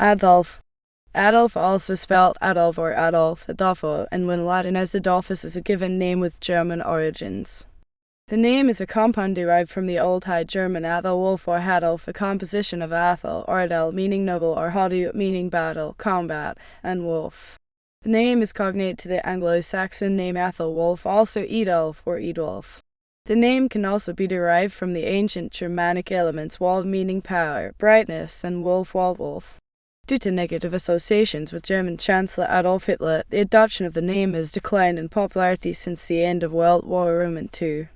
Adolf. Adolf, also spelt Adolf or Adolf, Adolfo, and when Latinized Adolphus is a given name with German origins. The name is a compound derived from the Old High German Athalwolf or Hadulf, a composition of athal or adal meaning noble or Hadulf meaning battle, combat, and wolf. The name is cognate to the Anglo-Saxon name Æthelwulf, also Eadulf or Eadwulf. The name can also be derived from the ancient Germanic elements Wald meaning power, brightness, and wolf, Waldwulf. Due to negative associations with German Chancellor Adolf Hitler, the adoption of the name has declined in popularity since the end of World War II.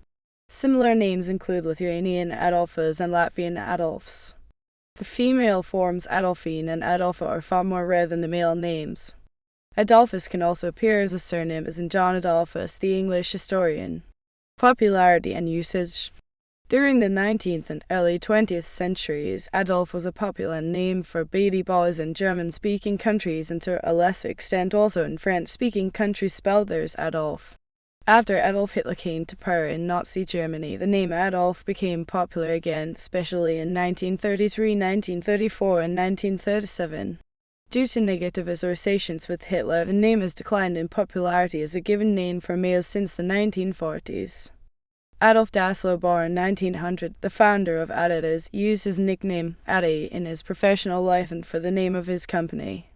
Similar names include Lithuanian Adolphus and Latvian Adolfs. The female forms Adolphine and Adolpha are far more rare than the male names. Adolphus can also appear as a surname, as in John Adolphus, the English historian. Popularity and usage. During the 19th and early 20th centuries, Adolf was a popular name for baby boys in German-speaking countries and to a lesser extent also in French-speaking countries spelled there as Adolf. After Adolf Hitler came to power in Nazi Germany, the name Adolf became popular again, especially in 1933, 1934, and 1937. Due to negative associations with Hitler, the name has declined in popularity as a given name for males since the 1940s. Adolf Dassler, born 1900, the founder of Adolphs, used his nickname Adi in his professional life and for the name of his company.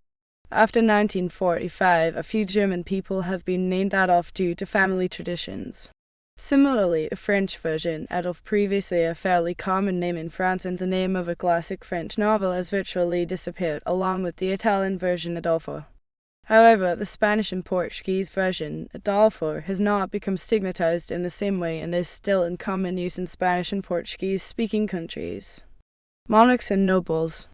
After 1945, a few German people have been named Adolf due to family traditions. Similarly, a French version, Adolf, previously a fairly common name in France and the name of a classic French novel, has virtually disappeared, along with the Italian version Adolfo. However, the Spanish and Portuguese version, Adolfo, has not become stigmatized in the same way and is still in common use in Spanish and Portuguese-speaking countries. Monarchs and nobles.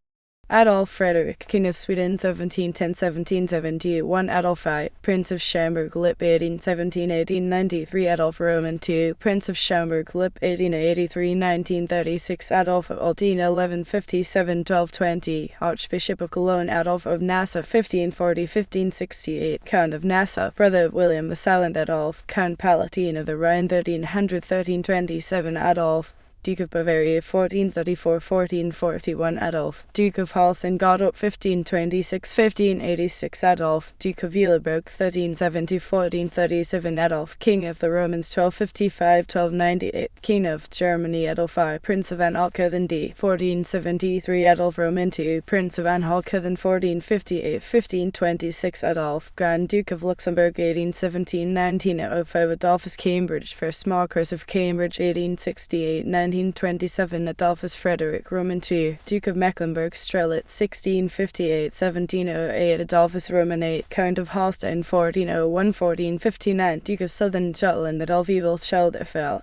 Adolf Frederick, King of Sweden 1710–1771, Adolphi, Prince of Schaumburg-Lippe 1817–1893, Adolf Roman II, Prince of Schaumburg-Lippe 1883–1936, Adolf of Altena 1157–1220, Archbishop of Cologne, Adolf of Nassau 1540–1568, Count of Nassau, brother of William the Silent, Adolf, Count Palatine of the Rhine 1300–1327, Adolf, Duke of Bavaria 1434–1441, Adolf, Duke of Hals-Gottorp 1526–1586, Adolf, Duke of Eulenburg 1370–1437, Adolf, King of the Romans 1255–1298, King of Germany Adolphi, Prince of Anhalt-Köthen 1473, Adolf Roman II, Prince of Anhalt-Köthen 1458–1526, Adolf, Grand Duke of Luxembourg 1817–1905, Adolphus Cambridge, First Marquess of Cambridge 1868–1927, 1927, Frederick Roman II, Duke of Mecklenburg-Strelitz 1658–1708, Adolphus Roman VIII, Count of Holstein 1401–1459, Duke of Southern Jutland, Adolf Eadwulf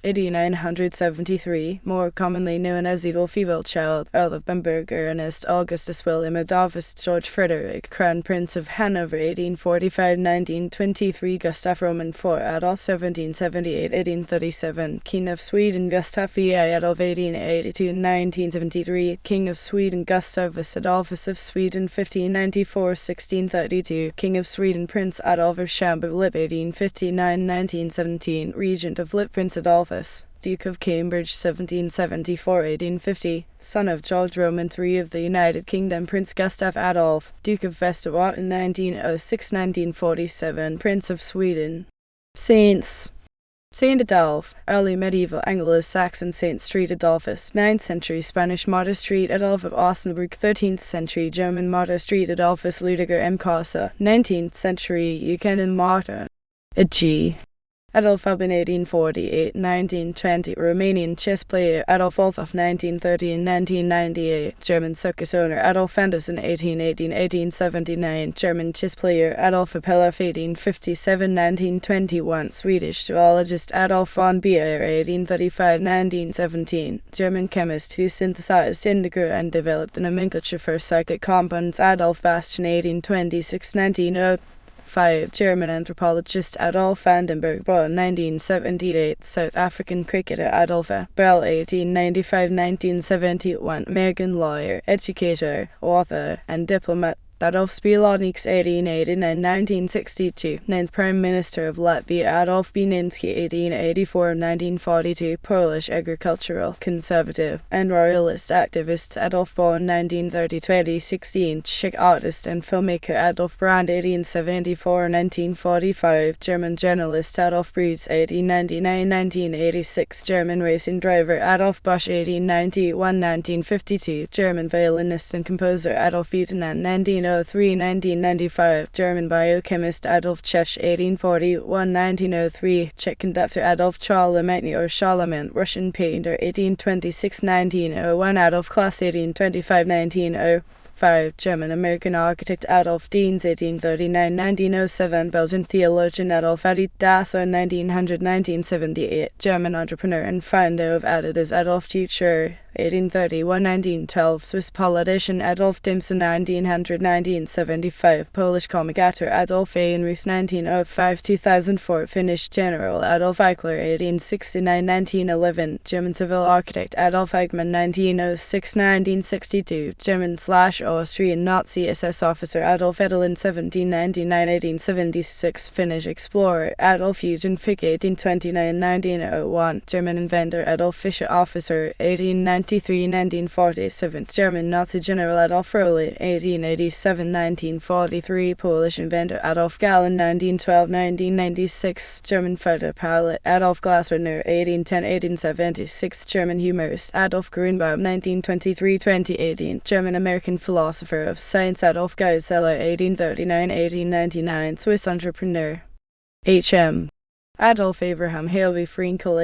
8973, more commonly known as Adolf Eadwulf, Earl of Bamberg, Ernest Augustus William Adolphus George Frederick, Crown Prince of Hanover 1845–1923, Gustav Roman IV, Adolf 1778–1837, King of Sweden Gustav VI Adolf 1882–1973, King of Sweden Gustavus Adolphus of Sweden 1594–1632, King of Sweden Prince Adolf of Schaumburg-Lippe 1859–1917, Regent of Lippe Prince Adolphus, Duke of Cambridge 1774–1850, son of George Roman III of the United Kingdom, Prince Gustav Adolf, Duke of Westerwald 1906–1947, Prince of Sweden. Saints. Saint Adolph, early medieval Anglo-Saxon Saint Street Adolphus, 9th century Spanish Martyr Street Adolf of Osnabrück, 13th century German Martyr Street Adolphus Ludiger im Casa, 19th century Buchanan Martyr. G. Adolf Albin 1848–1920, Romanian chess player Adolf Wolff 1930–1998, German circus owner Adolf Anderson 1818–1879, German chess player Adolf Appelhoff 1857–1921, Swedish zoologist Adolf von Beer 1835–1917, German chemist who synthesized indigo and developed the nomenclature for cyclic compounds Adolf Bastian 1826–1905, German anthropologist Adolf Vandenberg, born 1978, South African cricketer Adolphe, Bell 1895–1971, American lawyer, educator, author, and diplomat Adolf Spilotniks 1889–1962, 9th Prime Minister of Latvia. Adolf Bieninski 1884–1942, Polish agricultural, conservative, and royalist activist. Adolf born 1930–2016, Czech artist and filmmaker. Adolf Brand 1874–1945, German journalist. Adolf Breeds 1899–1986, German racing driver. Adolf Busch 1891–1952, German violinist and composer. Adolf Ferdinand 1903–1995, German biochemist. Adolf Chech 1841–1903, Czech conductor. Adolf Charlemagne or Charlemagne, Russian painter 1826–1901, Adolf Claus 1825–1905, German-American architect. Adolf Deans 1839–1907, Belgian theologian. Adolf Adi Dasso 1900–1978, German entrepreneur and founder of Adidas. Adolf Deutscher 1831–1912, Swiss politician. Adolf Dimson 1900–1975, Polish comic actor. Adolphe and Ruth 1905–2004, Finnish general. Adolf Hitler 1869–1911, German civil architect. Adolf Eichmann 1906–1962, German/Austrian Nazi SS officer. Adolf Edelin 1799–1876, Finnish explorer. Adolf Eugen Fick 1829–1901, German inventor. Adolf Fischer officer 1893–1947, German Nazi general. Adolf Froehlich 1887–1943, Polish inventor. Adolf Gallen 1912–1996, German fighter pilot. Adolf Glaswerner 1810–1876, German humorist. Adolf Grünbaum 1923–2018, German-American philosopher of science. Adolf Geisler 1839–1899, Swiss entrepreneur. H.M. Adolf Abraham Halby Frenkel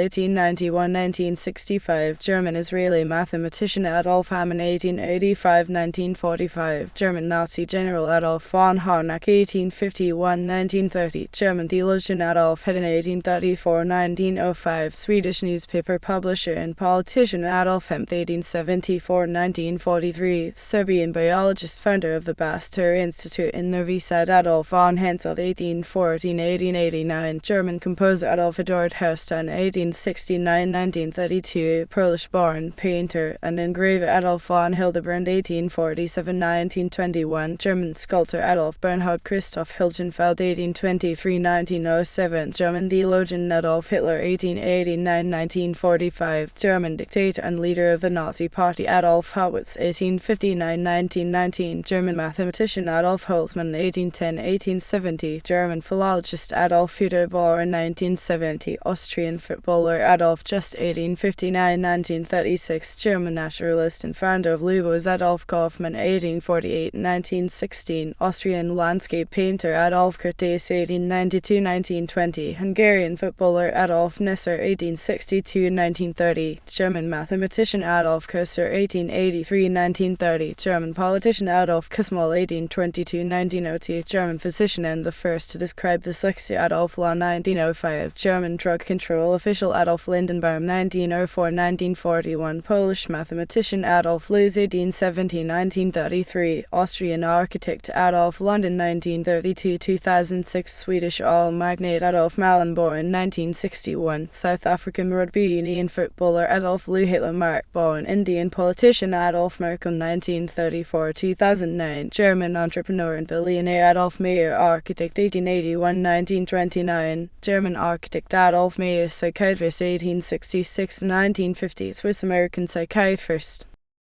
1891–1965, German-Israeli mathematician. Adolf Hamann 1885–1945, German Nazi general. Adolf von Harnack 1851–1930, German theologian. Adolf Hedin 1834–1905, Swedish newspaper publisher and politician. Adolf Hemp 1874–1943, Serbian biologist, founder of the Pasteur Institute in Novi Sad. Adolf von Henselt 1814–1889, German composer. Adolf Eduard Herstein 1869–1932, Polish-born painter and engraver. Adolf von Hildebrand 1847–1921, German sculptor. Adolf Bernhard Christoph Hilgenfeld 1823–1907, German theologian. Adolf Hitler 1889–1945, German dictator and leader of the Nazi Party. Adolf Howitz 1859–1919, German mathematician. Adolf Holzmann 1810–1870, German philologist. Adolf Peter Bauer 1970, Austrian footballer. Adolf Just 1859–1936, German naturalist and founder of Lubos. Adolf Kaufmann 1848–1916, Austrian landscape painter. Adolf Curtis 1892–1920, Hungarian footballer. Adolf Nisser 1862–1930, German mathematician. Adolf Kursor 1883–1930, German politician. Adolf Kussmaul 1822–1902, German physician and the first to describe dyslexia. Adolf Law 1905, German drug control official. Adolf Lindenbaum 1904–1941, Polish mathematician. Adolf Loos 1870–1933, Austrian architect. Adolf London 1932–2006, Swedish oil magnate. Adolf Malin born 1961, South African rugby union footballer. Adolf Lou Hitler Mark born Indian politician. Adolf Merkel 1934–2009, German entrepreneur and billionaire. Adolf Meyer architect 1881–1929, German architect. Adolf Meyer psychiatrist 1866–1950, Swiss-American psychiatrist.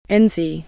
N.C.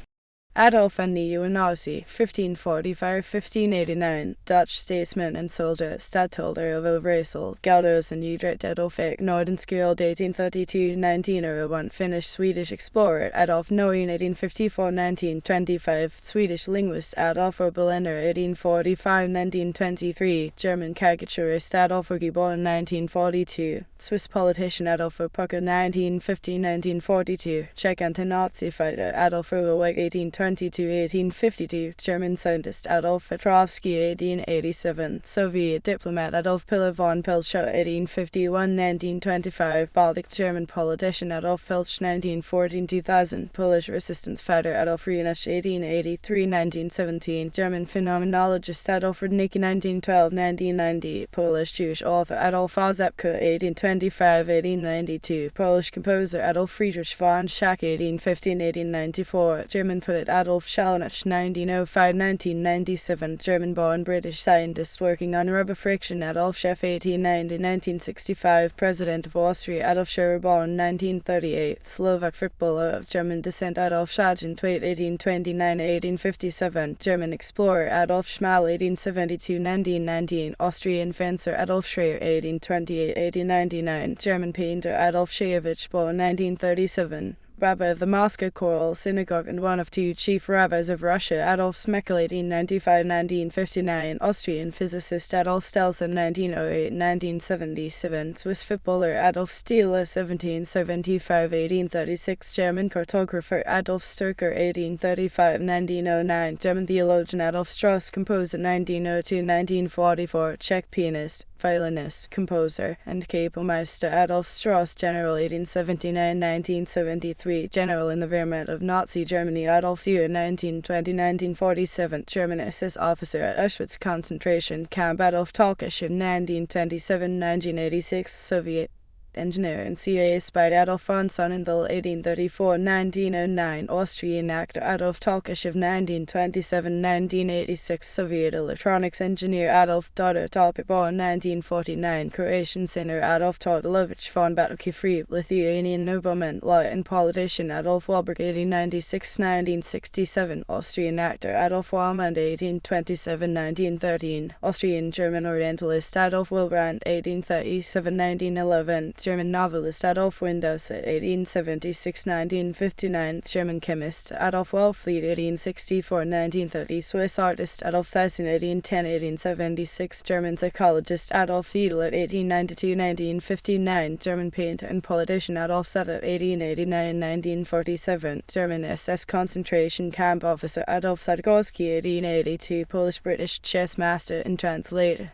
Adolf van Nieuwenhuizen 1545–1589, Dutch statesman and soldier, stadtholder of Overijssel, Gelderse and Utrecht. Adolf Erik Nordenskjöld 1832–1901, Finnish Swedish explorer. Adolf Norén 1854–1925, Swedish linguist. Adolfo Berliner 1845–1923, German caricaturist. Adolf Ugi born 1942, Swiss politician. Adolfo Pucker 1950–1942, Czech anti-Nazi fighter. Adolf Roeweg 1822–1852, German scientist. Adolf Petrovsky 1887, Soviet diplomat. Adolf Pillar von Pilchow 1851–1925, Baltic German politician. Adolf Filch 1914–2000, Polish resistance fighter. Adolf Rienesch 1883–1917, German phenomenologist. Adolf Rudnicki 1912–1990, Polish Jewish author. Adolf Ozepko 1825–1892, Polish composer. Adolf Friedrich von Schack 1815–1894, German poet. Adolf Schallenich, 1905–1997, German-born British scientist working on rubber friction. Adolf Chef, 1890–1965, President of Austria. Adolf Scherer, born 1938, Slovak footballer of German descent. Adolf Schagent, 1829–1857, German explorer. Adolf Schmal, 1872–1919, Austrian fencer. Adolf Schreyer, 1828–1899, German painter. Adolf Sheyevich, born 1937, rabbi of the Moscow Choral Synagogue and one of two chief rabbis of Russia. Adolf Smeckel, 1895–1959, Austrian physicist. Adolf Stelzen, 1908–1977, Swiss footballer. Adolf Stieler, 1775–1836, German cartographer. Adolf Sturker, 1835–1909, German theologian. Adolf Strauss, composer, 1902–1944, Czech pianist, violinist, composer, and Kapellmeister. Adolf Strauss, general, 1879–1973, general in the Wehrmacht of Nazi Germany. Adolf Fuhrer, 1920–1947, German SS officer at Auschwitz concentration camp. Adolf Tolkachev, 1927–1986, Soviet engineer and CIA spy. Adolf von Sonnenthal, 1834–1909, Austrian actor. Adolf Tolkachev, 1927–1986, Soviet electronics engineer. Adolf Dodor Tolpe, born 1949, Croatian singer. Adolf Todorovic von Batokifri, Lithuanian nobleman, lawyer and politician. Adolf Walberg, 1896–1967, Austrian actor. Adolf Wallmund, 1827–1913, Austrian German Orientalist. Adolf Wilbrand, 1837–1911, German novelist. Adolf Windaus, 1876–1959, German chemist. Adolf Wellfleet, 1864–1930, Swiss artist. Adolf Seyssen, 1810–1876, German psychologist. Adolf Fiedler, 1892–1959, German painter and politician. Adolf Setter, 1889–1947, German SS concentration camp officer. Adolf Sadgorski, 1882, Polish-British chess master and translator.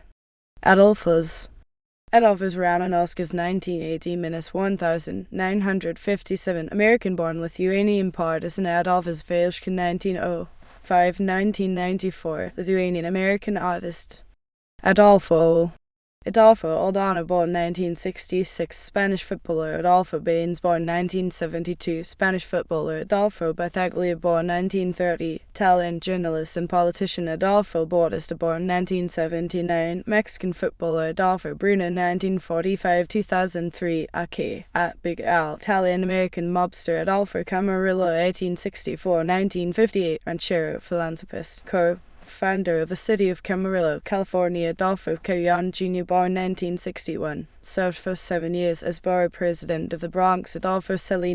Adolphas. Adolphus Ramanauskas, 1980–1957, American-born Lithuanian partisan. Adolphus Vailshkin, 1905–1994, Lithuanian-American artist. Adolfo. Adolfo Aldana, born 1966, Spanish footballer. Adolfo Baines, born 1972, Spanish footballer. Adolfo Battaglia, born 1930, Italian journalist and politician. Adolfo Bautista, born 1979, Mexican footballer. Adolfo Bruno, 1945–2003, Ake, at Big Al, Italian-American mobster. Adolfo Camarillo, 1864–1958, ranchero, philanthropist, founder of the city of Camarillo, California. Adolfo Carrion Jr., born 1961, served for 7 years as borough president of the Bronx. Adolfo Celli,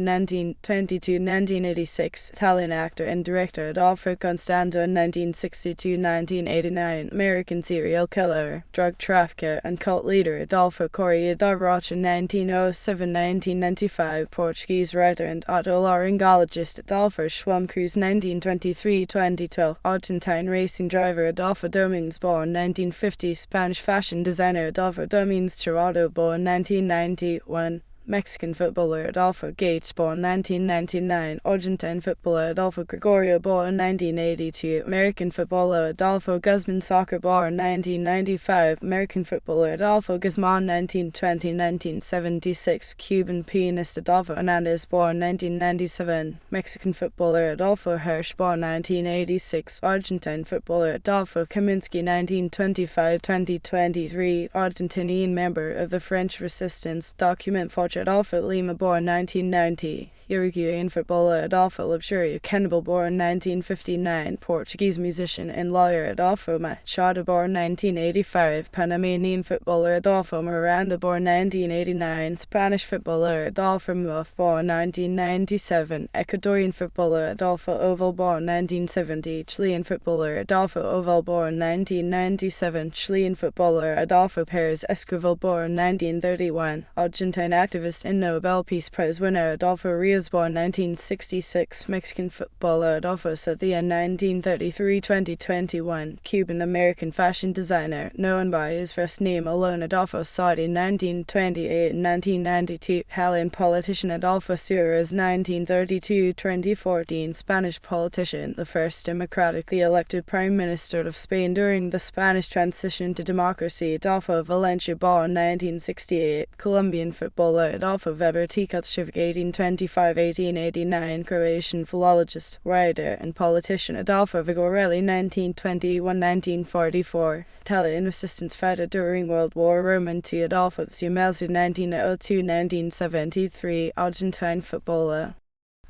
1922–1986, Italian actor and director. Adolfo Constanzo, 1962–1989, American serial killer, drug trafficker, and cult leader. Adolfo Correa da Rocha, 1907–1995, Portuguese writer and otolaryngologist. Adolfo Schwamcruz, 1923–2012, Argentine racing driver. Adolfo Domínguez, born 1950, Spanish fashion designer. Adolfo Domínguez Tirado, born 1991, Mexican footballer. Adolfo Gates, born 1999, Argentine footballer. Adolfo Gregorio, born 1982, American footballer. Adolfo Guzman Soccer, born 1995, American footballer. Adolfo Guzman, 1920–1976, Cuban pianist. Adolfo Hernandez, born 1997, Mexican footballer. Adolfo Hirsch, born 1986, Argentine footballer. Adolfo Kaminsky, 1925–2023, Argentinian member of the French Resistance. Document for Adolfo Lima, born 1990, Uruguayan footballer. Adolfo Luxuria Cannibal, born 1959, Portuguese musician and lawyer. Adolfo Machado, born 1985, Panamanian footballer. Adolfo Miranda, born 1989, Spanish footballer. Adolfo Muff, born 1997, Ecuadorian footballer. Adolfo Oval, born 1970, Chilean footballer. Adolfo Oval, born 1997, Chilean footballer. Adolfo Perez Esquivel, born 1931, Argentine activist and Nobel Peace Prize winner. Adolfo Rios, born 1966, Mexican footballer. Adolfo Sathia, 1933–2021, Cuban-American fashion designer, known by his first name alone. Adolfo Sadi, 1928–1992, Italian politician. Adolfo Suarez, 1932–2014, Spanish politician, the first democratically elected prime minister of Spain during the Spanish transition to democracy. Adolfo Valencia, born 1968, Colombian footballer. Adolfo Weber Tikotchevich, 1825 1889, Croatian philologist, writer, and politician Adolfo Vigorelli 1921–1944, Italian resistance fighter during World War Roman II Adolphus Umelzu 1902–1973, Argentine footballer.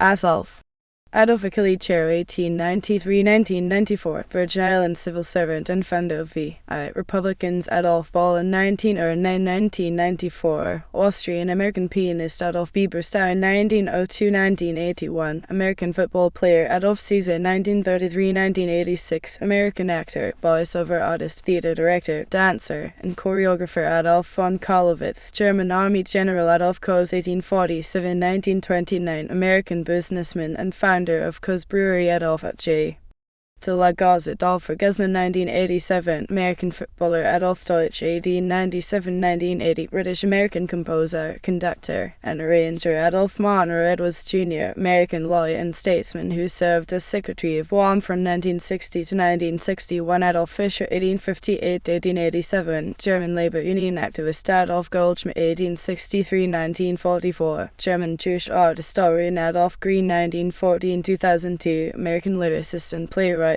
Adolf Adolf Hitler 1893–1994, Virgin Islands civil servant and founder of VI Republicans. Adolf Ball in 1994, Austrian-American pianist Adolf Bieberstein 1902–1981, American football player Adolf Caesar 1933–1986, American actor, voiceover artist, theater director, dancer, and choreographer Adolf von Kollwitz, German Army General Adolf Koz 1847–1929, American businessman and founder of Koz Brewery Adolf J. de la Gaz Adolf Gesman 1987, American footballer Adolf Deutsch 1897–1980, British-American composer, conductor, and arranger Adolf Monroe Edwards Jr., American lawyer and statesman who served as Secretary of War from 1960 to 1961, Adolf Fischer 1858–1887, German labor union activist Adolf Goldschmidt 1863–1944, German Jewish art historian Adolf Green 1914–2002, American lyricist and playwright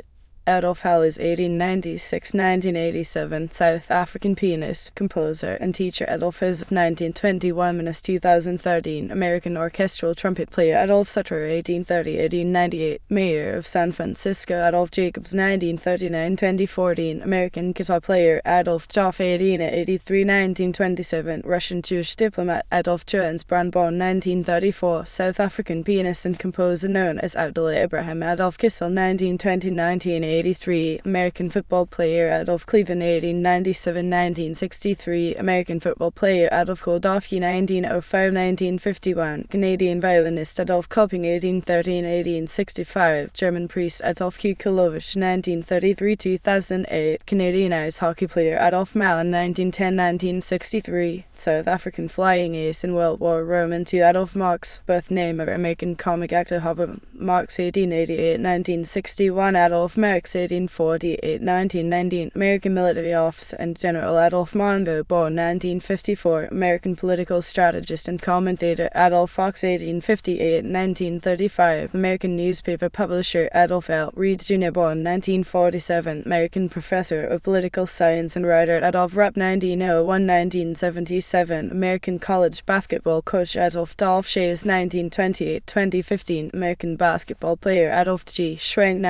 Adolf Hallis 1896–1987, South African pianist, composer, and teacher Adolphas 1921–2013, American orchestral trumpet player Adolf Sutter 1830–1898, Mayor of San Francisco Adolf Jacobs 1939–2014, American guitar player Adolf Joffredina 83–1927, Russian Jewish diplomat Adolf Johannes Brandborn 1934, South African pianist and composer known as Abdullah Ibrahim Adolf Kissel 1920–1980, American football player Adolf Cleveland 1897–1963, American football player Adolf Goldofsky 1905–1951, Canadian violinist Adolf Koping 1813–1865, German priest Adolf Kukulowicz 1933–2008, Canadian ice hockey player Adolf Malin 1910–1963, South African flying ace in World War Roman II Adolf Marx, birth name of American comic actor Howard Marx 1888–1961, Adolf Marx 1848–1919, American military officer and General Adolf Monroe, born 1954, American political strategist and commentator Adolf Fox 1858–1935, American newspaper publisher Adolf L. Reed Jr., born 1947, American professor of political science and writer Adolf Rupp 1901–1977, American college basketball coach Adolf Dolph Shays 1928–2015, American basketball player Adolf G. Schwenk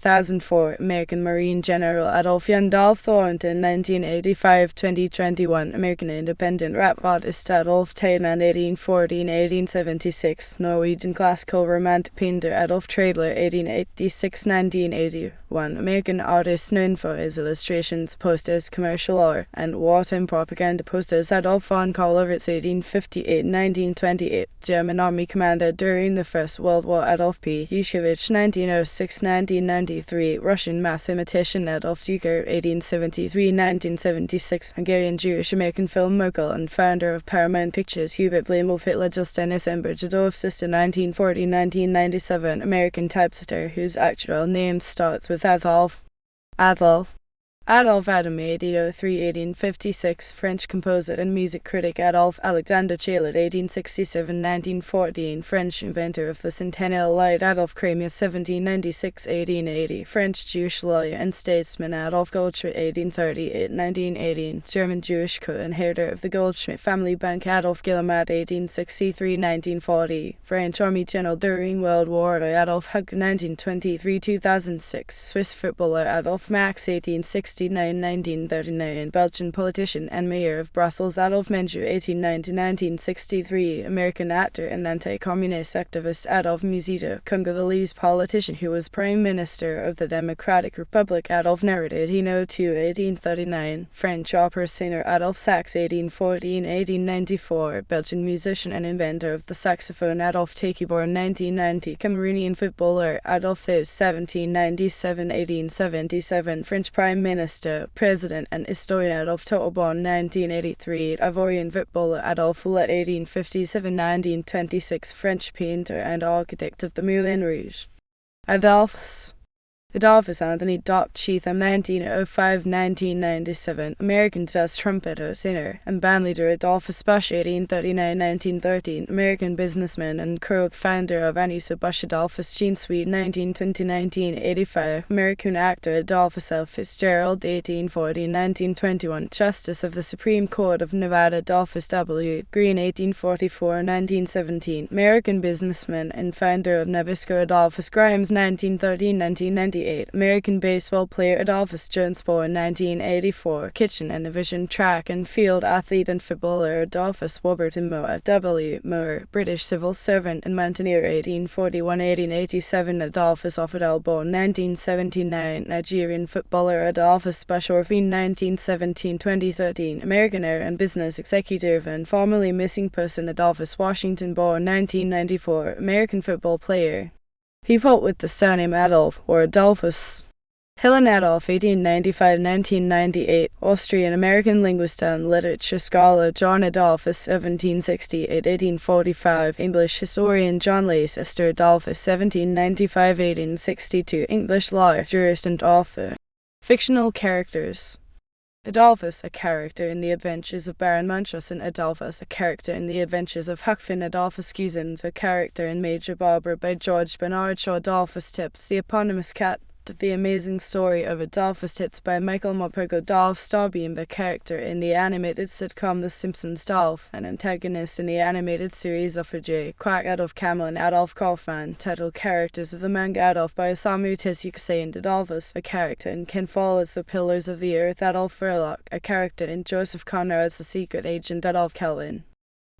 1922–2004, American Marine General Adolf Dolph Thornton 1985–2021, American independent rap artist Adolf Tademan 1814–1876, Norwegian classical romantic painter Adolf Tradler 1886–1981, American artist known for his illustrations, posters, commercial art, and wartime propaganda posters Adolf von Kollwitz 1858–1928, German army commander during the First World War Adolf P. Yushkevich 1906–1993, Russian mathematician Adolf Duker 1873–1976, Hungarian Jewish American film mogul and founder of Paramount Pictures Hubert Blamov Hitler Justina Semberg Adolf sister 1940–1997, American typesetter whose actual name starts with Adolf. Adolf Adam 1803–1856, French composer and music critic Adolphe Alexandre Chaillet 1867–1914, French inventor of the centennial light Adolf Crémieux 1796–1880, French Jewish lawyer and statesman Adolf Goldschmidt 1838–1918, German Jewish co-inheritor of the Goldschmidt family bank Adolf Guillemot 1863–1940, French Army General during World War II Adolf Hug 1923–2006, Swiss footballer Adolf Max 1869–1939, Belgian politician and mayor of Brussels Adolf Menju 1890–1963, American actor and anti-communist activist Adolf Musito, Congolese politician who was Prime Minister of the Democratic Republic Adolf Nerud 1802–1839, French opera singer Adolf Sax 1814–1894, Belgian musician and inventor of the saxophone Adolf Taki born 1990, Cameroonian footballer Adolf Thiers 1797–1877, French Prime Minister, President, and historian Adolf Total born 1983, Ivorian footballer Adolphe Foulet 1857–1926, French painter and architect of the Moulin Rouge. Adolphs Adolphus Anthony Cheatham 1905–1997, American jazz trumpeter, singer, and bandleader. Adolphus Bush 1839–1913, American businessman and co-founder of Anheuser-Busch Adolphus Gene Suite 1920–1985, American actor. Adolphus L. Fitzgerald 1840–1921, Justice of the Supreme Court of Nevada. Adolphus W. Green 1844–1917, American businessman and founder of Nabisco. Adolphus Grimes 1913–1998, American baseball player. Adolphus Jones born 1984, kitchen and division track and field athlete and footballer. Adolphus Warburton Moa W. Moore, British civil servant and mountaineer 1841–1887. Adolphus Offadal born 1979, Nigerian footballer. Adolphus Bashorfine 1917–2013, American air and business executive and formerly missing person. Adolphus Washington born 1994, American football player. People with the surname Adolf or Adolphus. Helen Adolf 1895–1998, Austrian-American linguist and literature scholar. John Adolphus 1768–1845, English historian. John Leicester Adolphus 1795–1862, English lawyer, jurist and author. Fictional characters. Adolphus, a character in the Adventures of Baron Munchausen. Adolphus, a character in the Adventures of Huck Finn. Adolphus Cousins, a character in Major Barbara by George Bernard Shaw. Adolphus Tips, the eponymous cat. The Amazing Story of Adolphus Tips by Michael Morpurgo. Dolph Starbeam, the character in the animated sitcom The Simpsons. Dolph, an antagonist in the animated series of J. Quack. Adolf Camel and Adolf Kaufman, title characters of the manga Adolf by Osamu Tezuka. And Adolphus, a character in Ken Follett's The Pillars of the Earth. Adolf Verloc, a character in Joseph Conrad's The Secret Agent. Adolf Kelvin.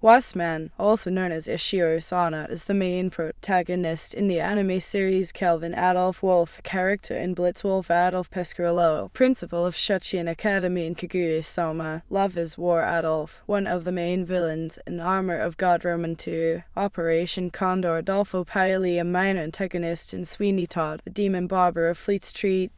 Westman, also known as Ishiro Sana, is the main protagonist in the anime series Kelvin. Adolf Wolf, a character in Blitzwolf. Adolf Pescarolo, principal of Shuchian Academy in Kaguya-sama. Love is War. Adolf, one of the main villains in Armor of God Roman II. Operation Condor. Adolfo Paoli, a minor antagonist in Sweeney Todd, the demon barber of Fleet Street.